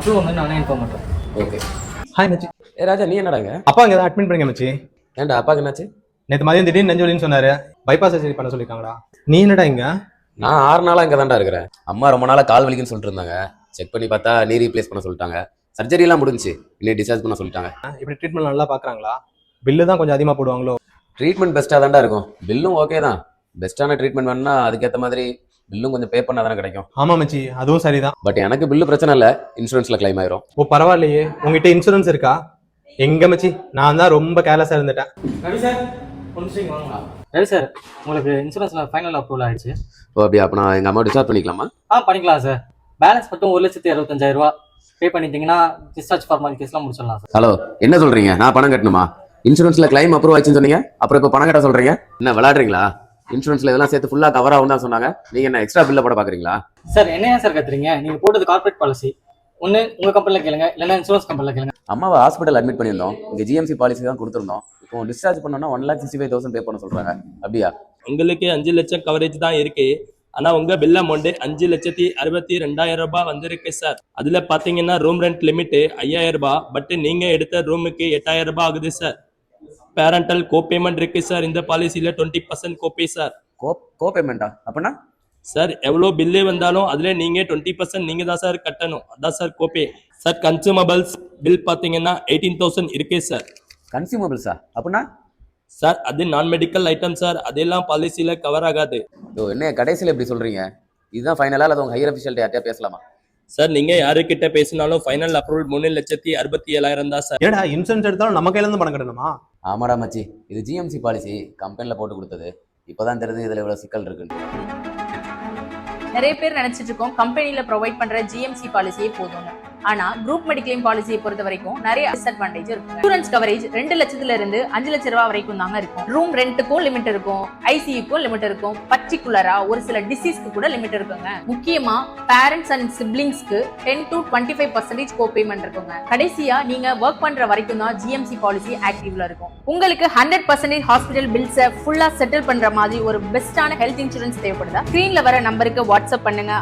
Improve வந்து நானே inform பண்ணுறேன். ஓகே. ஹாய் மச்சி. ராஜா நீ என்னடாங்க? அப்பா இங்கே தான் அட்மிட் பண்ணுங்க மச்சி. ஏன்டா அப்பாக்கு என்னாச்சு? நேற்று மதியம் திடீர்னு நெஞ்சொலின்னு சொன்னாரு. பைபாஸ் சர்ஜரி பண்ண சொல்லியிருக்காங்கடா. நீ என்னடா இங்க? நான் 6 நாளா இங்கே தான்டா இருக்கிறேன். அம்மா ரொம்ப நாளாக கால் வலிக்குன்னு சொல்லிட்டு இருந்தாங்க. செக் பண்ணி பார்த்தா நீ ரீப்ளேஸ் பண்ண சொல்லிட்டாங்க. சர்ஜரி எல்லாம் முடிஞ்சு இன்னும் டிஸ்சார்ஜ் பண்ண சொல்லிட்டாங்க. இப்படி ட்ரீட்மெண்ட் நல்லா பார்க்குறாங்களா? பில்லு தான் கொஞ்சம் அதிகமாக போடுவாங்களோ? ட்ரீட்மெண்ட் பெஸ்ட்டாக தான்டா இருக்கும். பில்லும் ஓகே தான். பெஸ்ட்டான ட்ரீட்மெண்ட் வேணும்னா அதுக்கேற்ற மாதிரி பில்லும் கொஞ்சம் பே பண்ணால் தானே கிடைக்கும். ஆமாம் மச்சி, அதுவும் சரிதான். பட் எனக்கு பில்லு பிரச்சனை இல்லை, இன்சூரன்ஸில் கிளைம் ஆயிரும். ஓ பரவாயில்லையே, உங்ககிட்ட இன்சூரன்ஸ் இருக்கா? எங்க மச்சி, நான் தான் ரொம்ப கேர்லெஸ்ஸாக இருந்துட்டேன். ரவி சார் கொஞ்சம் வாங்கலாம். ரவி சார் உங்களுக்கு இன்சூரன்ஸில் ஃபைனல் அப்ரூவல் ஆயிடுச்சு. ஓ அப்படியா? அப்போ நான் எங்கள் அம்மா டிஸ்சார்ஜ் பண்ணிக்கலாமா? பண்ணிக்கலாம் சார். பேலன்ஸ் மட்டும் 1,65,000 பே பண்ணிட்டீங்கன்னா டிஸ்சார்ஜ் ஃபார்மாலிட்டிஸ்லாம் முடிச்சிடலாம் சார். ஹலோ, என்ன சொல்றீங்க? நான் பணம் கட்டணுமா? இன்சூரன்ஸ்ல கிளைம் அப்ரூவ் ஆச்சுன்னு சொன்னீங்க, அப்புறம் இப்போ பணம் கட்ட சொல்றீங்க. என்ன விளையாடுறீங்களா? இன்சூரன்ஸ்ல இதெல்லாம் சேர்த்து ஃபுல்லா கவர் ஆகும் தான் சொன்னாங்க. நீங்க என்ன எக்ஸ்ட்ரா பில்ல போட பாக்குறீங்களா? சார் என்ன சார் கத்துறீங்க? நீங்க போட்டது கார்பரேட் பாலிசி. ஒன்று உங்க கம்பெனியில் கேளுங்க, இல்லைன்னா இன்சூரன்ஸ் கம்பெனியில் கேளுங்க. அம்மாவை ஹாஸ்பிட்டல் அட்மிட் பண்ணியிருந்தோம். இங்க ஜிஎம்சி பாலிசி தான் கொடுத்துருந்தோம். இப்போ டிஸ்சார்ஜ் பண்ணோம்னா 1,65,000 பே பண்ண சொல்றாங்க. அப்படியா? உங்களுக்கு 5 லட்சம் கவரேஜ் தான் இருக்கு. ஆனா உங்க பில் அமௌண்ட் 5,62,200 ரூபாய் வந்திருக்கு சார். அதுல பாத்தீங்கன்னா ரூம் ரெண்ட் லிமிட் 5,000 ரூபாய். பட் நீங்க எடுத்த ரூமுக்கு 8,000 ரூபாய் ஆகுது சார். பேரண்டல் கோ பேமெண்ட் இருக்கு சார். இந்த பாலிசியில 20% கோபே சார். கோ பேமெண்டா? அப்படின்னா சார் எவ்வளோ பில்லு வந்தாலும் அதுல நீங்க 20% நீங்க தான் சார் கட்டணும். அதான் சார் கோபே சார். கன்சூமபிள்ஸ் பில் பாத்தீங்கன்னா 18,000 இருக்கு சார். கன்சியூமபிள்ஸா? அப்படின்னா சார் அது நான் மெடிக்கல் ஐட்டம் சார். அதெல்லாம் பாலிசியில கவர் ஆகாது. என்ன கடைசியில் எப்படி சொல்றீங்க? இதுதான் ஃபைனலா அல்லது உங்க ஹையர் அஃபிஷியல்ட்ட யார்கிட்ட பேசலாமா? சார் நீங்க யாருக்கிட்ட பேசினாலும் ஃபைனல் அப்ரூவல் 3,67,000 தான் சார். ஏடா இன்சூரன்ஸ் எடுத்தாலும் நம்ம கையில இருந்து பணம் கட்டணுமா? ஆமாடா மச்சி, இது ஜிஎம்சி பாலிசி கம்பெனில போட்டு கொடுத்தது. இப்போதான் தெரிஞ்சு இதுல இவ்வளவு சிக்கல் இருக்குன்னு. நிறைய பேர் நினைச்சிட்டு இருக்கோம் கம்பெனில ப்ரொவைட் பண்ற ஜிஎம்சி பாலிசியே போதும். ஆனா குரூப் மெடிக்ளைம் பாலிசியை பொறுத்த வரைக்கும் நிறைய டிஸ்அட்வான்டேஜ் இருக்கும். இன்சூரன்ஸ் கவரேஜ் 2 லட்சத்துல இருந்து 5 லட்சம் ரூபாய் வரைக்கும் தாங்க இருக்கும். ரூம் ரெண்ட்டுக்கும் லிமிட் இருக்கும், ஐசியூக்கும் லிமிட் இருக்கும், பர்டிகுலரா ஒரு சில டிசீஸ்க்கு கூட லிமிட் இருக்குங்க. முக்கியமா பேரண்ட்ஸ் அண்ட் சிப்ளிங்ஸ்க்கு 10 to 25% கோ பேமெண்ட் இருக்குங்க. கடைசியா நீங்க ஒர்க் பண்ற வரைக்கும் தான் ஜிஎம்சி பாலிசி ஆக்டிவ்ல இருக்கும். உங்களுக்கு 100% ஹாஸ்பிட்டல் பில்ஸை ஃபுல்லா செட்டில் பண்ற மாதிரி ஒரு பெஸ்டான ஹெல்த் இன்சூரன்ஸ் தேவைப்படுதா? ஸ்கிரீன்ல வர நம்பருக்கு வாட்ஸ்அப் பண்ணுங்க.